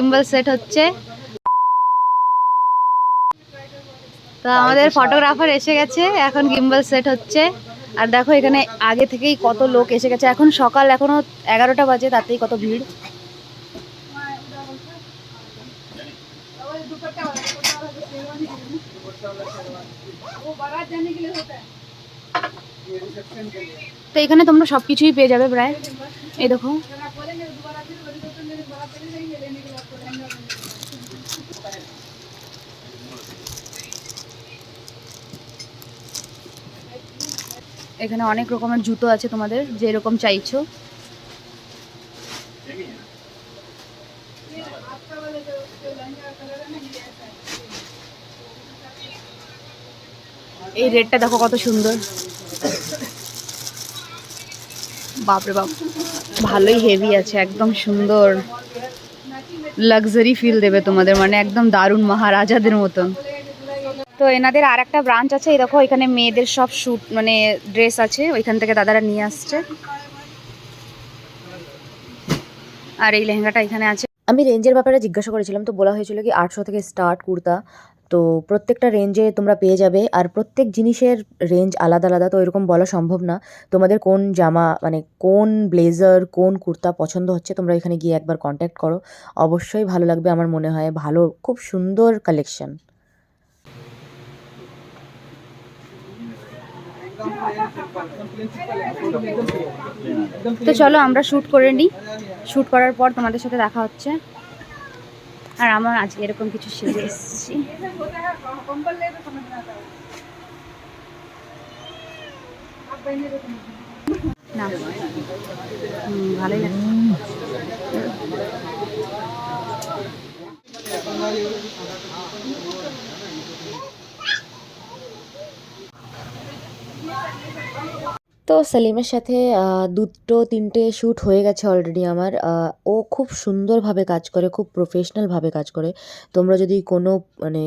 Gimbal set হচ্ছে। তো আমাদের ফটোগ্রাফার এসে গেছে, এখন গিম্বল সেট হচ্ছে। আর দেখো এখানে আগে থেকেই কত লোক এসে গেছে, এখন সকাল এখনো 11টা বাজে, তাতেই কত ভিড়। তো এখানে তোমরা সবকিছুই পেয়ে যাবে প্রায়। এই দেখো এখানে অনেক রকমের জুতো আছে, তোমাদের যেরকম চাইছো। এই রেডটা দেখো কত সুন্দর, বাপরে বাপ, ভালোই হেভি আছে, একদম সুন্দর লাক্সারি ফিল দেবে তোমাদের, মানে একদম দারুণ মহারাজাদের মতন। তো এনাদের আর একটা ব্রাঞ্চ আছে, এই দেখো এখানে মেয়েদের সব স্যুট মানে ড্রেস আছে, ওইখান থেকে দাদারা নিয়ে আসছে। আর এই লেহেঙ্গাটা এখানে আছে। আমি রেঞ্জের ব্যাপারে জিজ্ঞাসা করেছিলাম, তো বলা হয়েছিল কি 800 থেকে স্টার্ট কুর্তা। তো প্রত্যেকটা রেঞ্জে তোমরা পেয়ে যাবে, আর প্রত্যেক জিনিসের রেঞ্জ আলাদা আলাদা, তো এরকম বলা সম্ভব না। তোমাদের কোন জামা মানে কোন ব্লেজার কোন কুর্তা পছন্দ হচ্ছে তোমরা এখানে গিয়ে একবার কন্ট্যাক্ট করো, অবশ্যই ভালো লাগবে আমার মনে হয়। ভালো, খুব সুন্দর কালেকশন। তো চলো আমরা শ্যুট করে নিই, শ্যুট করার পর তোমাদের সাথে দেখা হচ্ছে। আর আমার আজকে এরকম কিছু সেজে এসেছি। না ভালোই লাগছে। তো সেলিমের সাথে দুটো তিনটে শ্যুট হয়ে গেছে অলরেডি আমার। ও খুব সুন্দরভাবে কাজ করে, খুব প্রফেশনালভাবে কাজ করে। তোমরা যদি কোনো মানে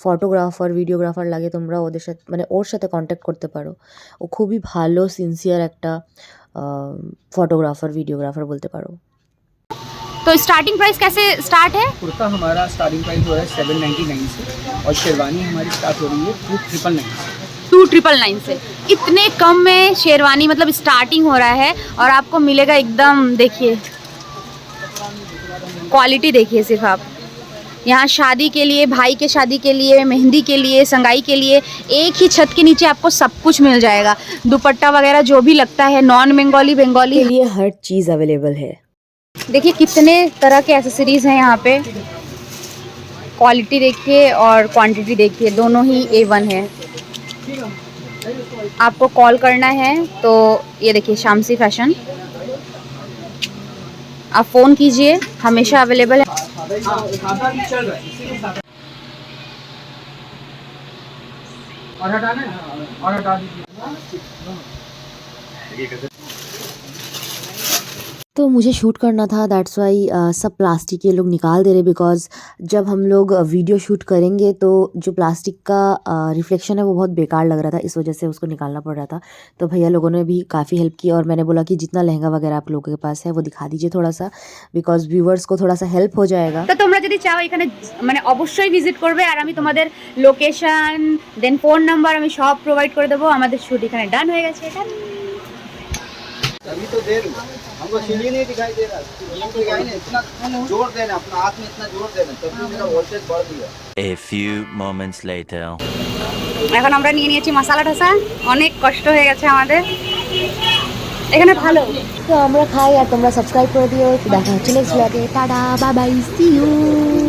ফটোগ্রাফার ভিডিওগ্রাফার লাগে তোমরা ওদের সাথে মানে ওর সাথে কন্ট্যাক্ট করতে পারো। ও খুবই ভালো সিনসিয়ার একটা ফটোগ্রাফার ভিডিওগ্রাফার বলতে পারো। तो स्टार्टिंग प्राइस कैसे स्टार्ट है? कुर्ता हमारा स्टार्टिंग प्राइस हो रहा है 799 से, और शेरवानी हमारी स्टार्ट हो रही है 2999 से। 2999 से इतने कम में शेरवानी मतलब स्टार्टिंग हो रहा है, और आपको मिलेगा एकदम, देखिए क्वालिटी देखिए सिर्फ आप। यहाँ शादी के लिए, भाई के शादी के लिए, मेहंदी के लिए, संगाई के लिए एक ही छत के नीचे आपको सब कुछ मिल जाएगा। दुपट्टा वगैरह जो भी लगता है, नॉन बंगाली बंगाली के लिए हर चीज़ अवेलेबल है। देखिए कितने तरह के एक्सेसरीज हैं यहाँ पे, क्वालिटी देखिए और क्वांटिटी देखिए, दोनों ही A1 है। आपको कॉल करना है तो ये देखिए शामसी फैशन, आप फ़ोन कीजिए, हमेशा अवेलेबल है। और हटाना है और हटा दीजिए। तो मुझे शूट करना था, दैट्स वाई सब प्लास्टिक के लोग निकाल दे रहे, बिकॉज़ जब हम लोग वीडियो शूट करेंगे तो जो प्लास्टिक का रिफ्लेक्शन है वो बहुत बेकार लग रहा था, इस वजह से उसको निकालना पड़ रहा था। तो भैया लोगों ने भी काफ़ी हेल्प की, और मैंने बोला कि जितना लहंगा वगैरह आप लोगों के पास है वो दिखा दीजिए थोड़ा सा, बिकॉज़ व्यूअर्स को थोड़ा सा हेल्प हो जाएगा। তো তোমরা যদি চাও এখানে মানে অবশ্যই ভিজিট করবে, আর আমি তোমাদের লোকেশন দেন ফোন নাম্বার আমি সব প্রোভাইড করে দেবো। আমাদের শুট এখানে ডান হয়ে গেছে। अभी तो देर हमको सीढ़ी नहीं दिखाई दे रहा, इतना जोर देना, अपना हाथ में इतना जोर देना, तभी मेरा वोल्टेज बढ़ गया। A few moments later. এখন আমরা নিয়ে নিয়েছি মশলা ঠোসা, অনেক কষ্ট হয়ে গেছে আমাদের। এখানে ভালো। তো আমরা খাই আর তোমরা সাবস্ক্রাইব করে দিও। দেখা হচ্ছে নেক্সট ব্লগে। Tata, bye bye, see you.